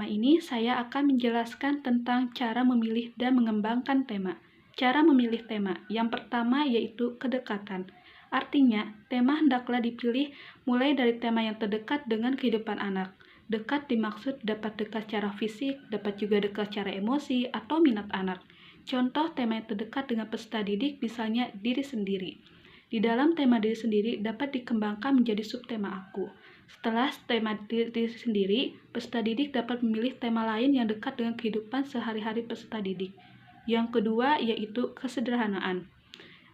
ini saya akan menjelaskan tentang cara memilih dan mengembangkan tema. Cara memilih tema. Yang pertama yaitu kedekatan. Artinya, tema hendaklah dipilih mulai dari tema yang terdekat dengan kehidupan anak. Dekat dimaksud dapat dekat secara fisik, dapat juga dekat secara emosi atau minat anak. Contoh tema yang terdekat dengan peserta didik misalnya diri sendiri. Di dalam tema diri sendiri dapat dikembangkan menjadi subtema aku. Setelah tema diri sendiri, peserta didik dapat memilih tema lain yang dekat dengan kehidupan sehari-hari peserta didik. Yang kedua yaitu kesederhanaan.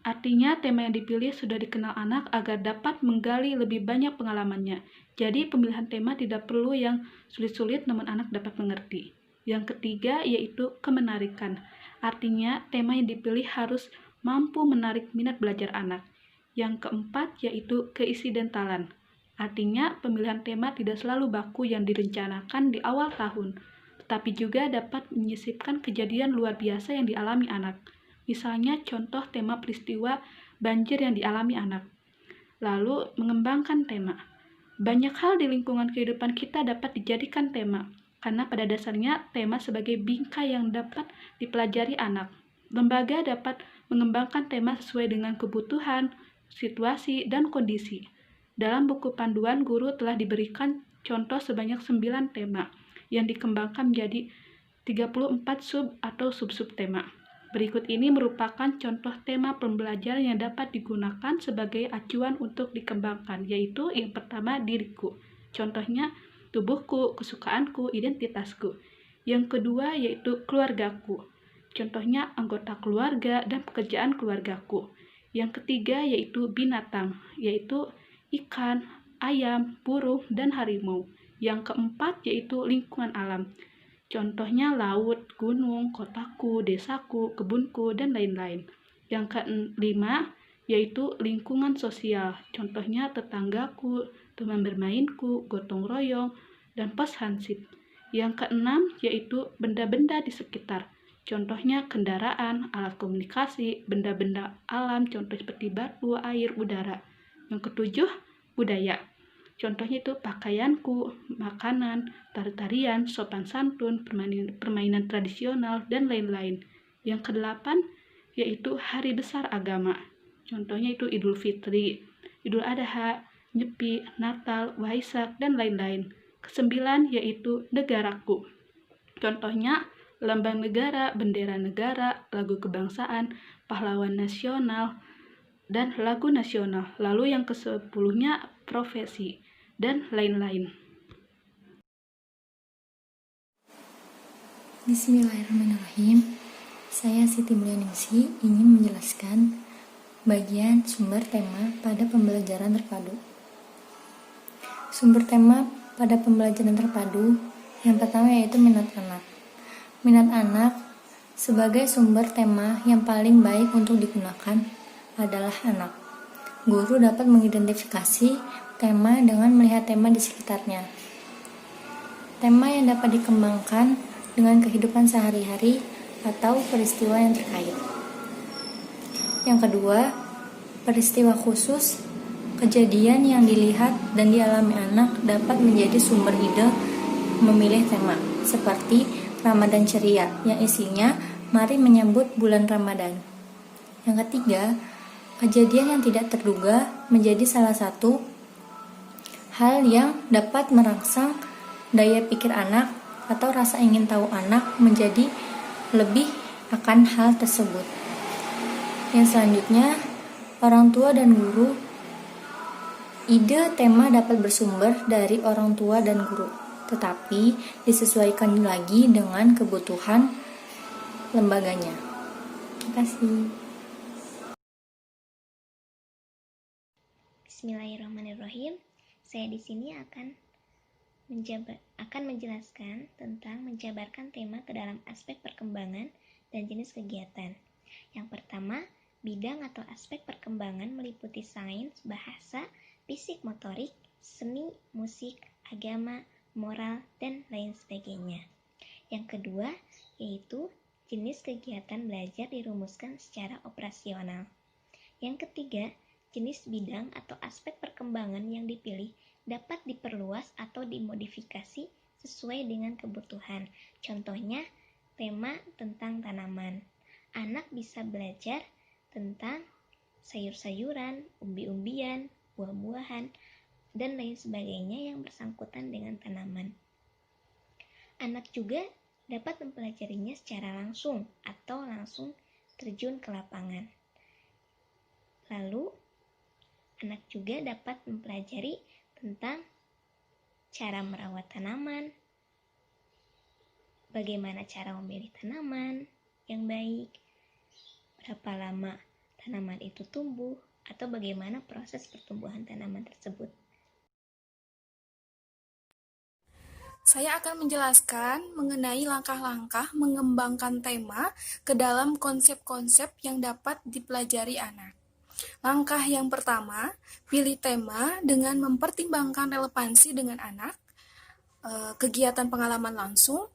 Artinya tema yang dipilih sudah dikenal anak agar dapat menggali lebih banyak pengalamannya. Jadi pemilihan tema tidak perlu yang sulit-sulit namun anak dapat mengerti. Yang ketiga yaitu kemenarikan. Artinya tema yang dipilih harus mampu menarik minat belajar anak. Yang keempat yaitu keinsidentalan. Artinya, pemilihan tema tidak selalu baku yang direncanakan di awal tahun, tetapi juga dapat menyisipkan kejadian luar biasa yang dialami anak. Misalnya, contoh tema peristiwa banjir yang dialami anak. Lalu, mengembangkan tema. Banyak hal di lingkungan kehidupan kita dapat dijadikan tema, karena pada dasarnya tema sebagai bingkai yang dapat dipelajari anak. Lembaga dapat mengembangkan tema sesuai dengan kebutuhan, situasi, dan kondisi. Dalam buku panduan, guru telah diberikan contoh sebanyak 9 tema yang dikembangkan menjadi 34 sub atau sub-sub tema. Berikut ini merupakan contoh tema pembelajaran yang dapat digunakan sebagai acuan untuk dikembangkan, yaitu yang pertama diriku. Contohnya tubuhku, kesukaanku, identitasku. Yang kedua yaitu keluargaku. Contohnya anggota keluarga dan pekerjaan keluargaku. Yang ketiga yaitu binatang, yaitu ikan, ayam, burung, dan harimau. Yang keempat yaitu lingkungan alam. Contohnya laut, gunung, kotaku, desaku, kebunku, dan lain-lain. Yang kelima yaitu lingkungan sosial. Contohnya tetanggaku, teman bermainku, gotong royong, dan pos hansip. Yang keenam yaitu benda-benda di sekitar. Contohnya kendaraan, alat komunikasi, benda-benda alam, contoh seperti batu, air, udara. Yang ketujuh, budaya. Contohnya itu pakaianku, makanan, tari-tarian, sopan santun, permainan tradisional, dan lain-lain. Yang kedelapan, yaitu hari besar agama. Contohnya itu Idul Fitri, Idul Adha, Nyepi, Natal, Waisak, dan lain-lain. Kesembilan, yaitu negaraku. Contohnya lambang negara, bendera negara, lagu kebangsaan, pahlawan nasional, dan lagu nasional. Lalu yang ke-10-nya profesi, dan lain-lain. Bismillahirrahmanirrahim. Saya Siti Mulyaningsi ingin menjelaskan bagian sumber tema pada pembelajaran terpadu. Sumber tema pada pembelajaran terpadu yang pertama yaitu minat anak. Minat anak sebagai sumber tema yang paling baik untuk digunakan adalah anak. Guru dapat mengidentifikasi tema dengan melihat tema di sekitarnya. Tema yang dapat dikembangkan dengan kehidupan sehari-hari atau peristiwa yang terkait. Yang kedua, peristiwa khusus, kejadian yang dilihat dan dialami anak dapat menjadi sumber ide memilih tema, seperti Ramadan Ceria yang isinya mari menyambut bulan Ramadan. Yang ketiga, kejadian yang tidak terduga menjadi salah satu hal yang dapat merangsang daya pikir anak atau rasa ingin tahu anak menjadi lebih akan hal tersebut. Yang selanjutnya, orang tua dan guru. Ide tema dapat bersumber dari orang tua dan guru, tetapi disesuaikan lagi dengan kebutuhan lembaganya. Terima kasih. Bismillahirrahmanirrahim. Saya di sini akan menjelaskan tentang menjabarkan tema ke dalam aspek perkembangan dan jenis kegiatan. Yang pertama, bidang atau aspek perkembangan meliputi sains, bahasa, fisik motorik, seni, musik, agama, moral, dan lain sebagainya. Yang kedua, yaitu jenis kegiatan belajar dirumuskan secara operasional. Yang ketiga, jenis bidang atau aspek perkembangan yang dipilih dapat diperluas atau dimodifikasi sesuai dengan kebutuhan. Contohnya, tema tentang tanaman. Anak bisa belajar tentang sayur-sayuran, umbi-umbian, buah-buahan, dan lain sebagainya yang bersangkutan dengan tanaman. Anak juga dapat mempelajarinya secara langsung atau langsung terjun ke lapangan. Lalu, anak juga dapat mempelajari tentang cara merawat tanaman, bagaimana cara memilih tanaman yang baik, berapa lama tanaman itu tumbuh, atau bagaimana proses pertumbuhan tanaman tersebut. Saya akan menjelaskan mengenai langkah-langkah mengembangkan tema ke dalam konsep-konsep yang dapat dipelajari anak. Langkah yang pertama, pilih tema dengan mempertimbangkan relevansi dengan anak, kegiatan pengalaman langsung,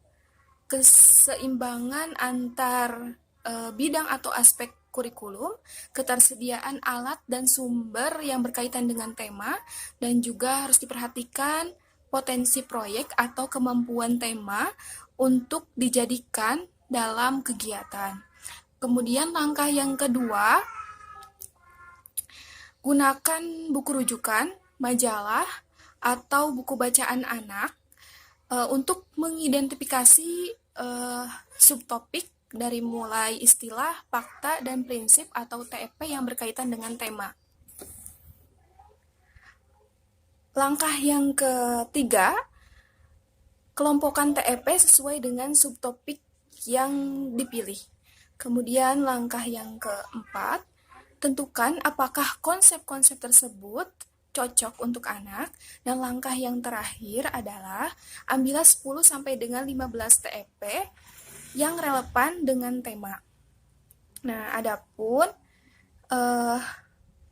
keseimbangan antar bidang atau aspek kurikulum, ketersediaan alat dan sumber yang berkaitan dengan tema, dan juga harus diperhatikan potensi proyek atau kemampuan tema untuk dijadikan dalam kegiatan. Kemudian langkah yang kedua, gunakan buku rujukan, majalah, atau buku bacaan anak untuk mengidentifikasi subtopik dari mulai istilah, fakta, dan prinsip atau TEP yang berkaitan dengan tema. Langkah yang ketiga, kelompokkan TEP sesuai dengan subtopik yang dipilih. Kemudian langkah yang keempat, tentukan apakah konsep-konsep tersebut cocok untuk anak. Dan langkah yang terakhir adalah ambillah 10 sampai dengan 15 TEP yang relevan dengan tema. Nah, adapun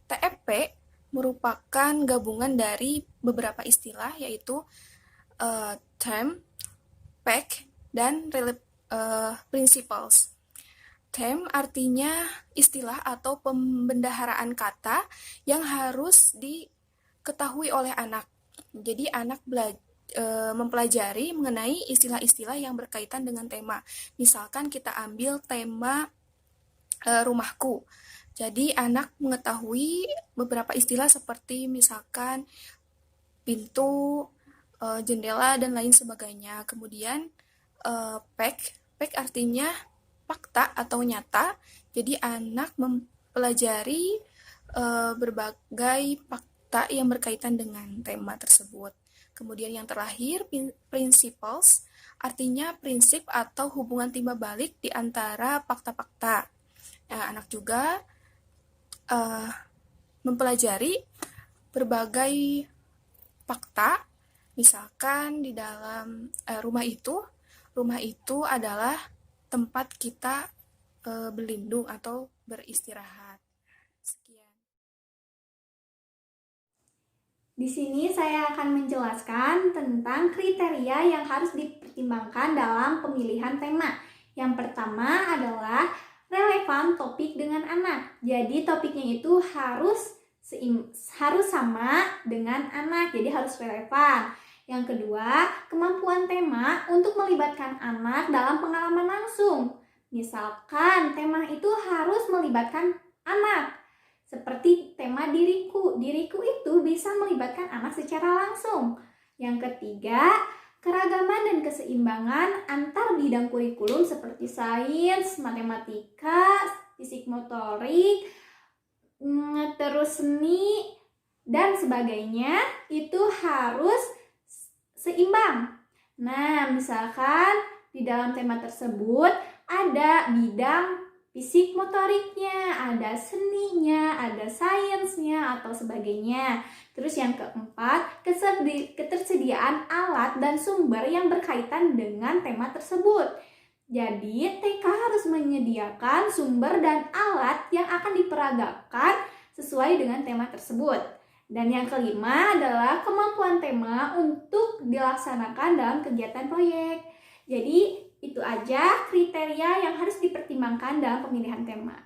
TEP merupakan gabungan dari beberapa istilah, yaitu term, fact, dan principles. Term artinya istilah atau pembendaharaan kata yang harus diketahui oleh anak. Jadi anak mempelajari mengenai istilah-istilah yang berkaitan dengan tema. Misalkan kita ambil tema rumahku. Jadi anak mengetahui beberapa istilah seperti misalkan pintu, jendela, dan lain sebagainya. Kemudian fact artinya fakta atau nyata. Jadi anak mempelajari berbagai fakta yang berkaitan dengan tema tersebut. Kemudian yang terakhir, principles, artinya prinsip atau hubungan timbal balik di antara fakta-fakta. Nah, anak juga mempelajari berbagai fakta, misalkan di dalam rumah itu adalah tempat kita berlindung atau beristirahat. Sekian. Di sini saya akan menjelaskan tentang kriteria yang harus dipertimbangkan dalam pemilihan tema. Yang pertama adalah relevan topik dengan anak. Jadi topiknya itu harus sama dengan anak, jadi harus relevan. Yang kedua, kemampuan tema untuk melibatkan anak dalam pengalaman langsung. Misalkan tema itu harus melibatkan anak. Seperti tema diriku. Diriku itu bisa melibatkan anak secara langsung. Yang ketiga, keragaman dan keseimbangan antar bidang kurikulum seperti sains, matematika, fisik motorik, terus seni, dan sebagainya itu harus seimbang. Nah, misalkan di dalam tema tersebut ada bidang fisik motoriknya, ada seninya, ada sainsnya, atau sebagainya. Terus yang keempat, ketersediaan alat dan sumber yang berkaitan dengan tema tersebut. Jadi, TK harus menyediakan sumber dan alat yang akan diperagakan sesuai dengan tema tersebut. Dan yang kelima adalah kemampuan tema untuk dilaksanakan dalam kegiatan proyek. Jadi, itu aja kriteria yang harus dipertimbangkan dalam pemilihan tema.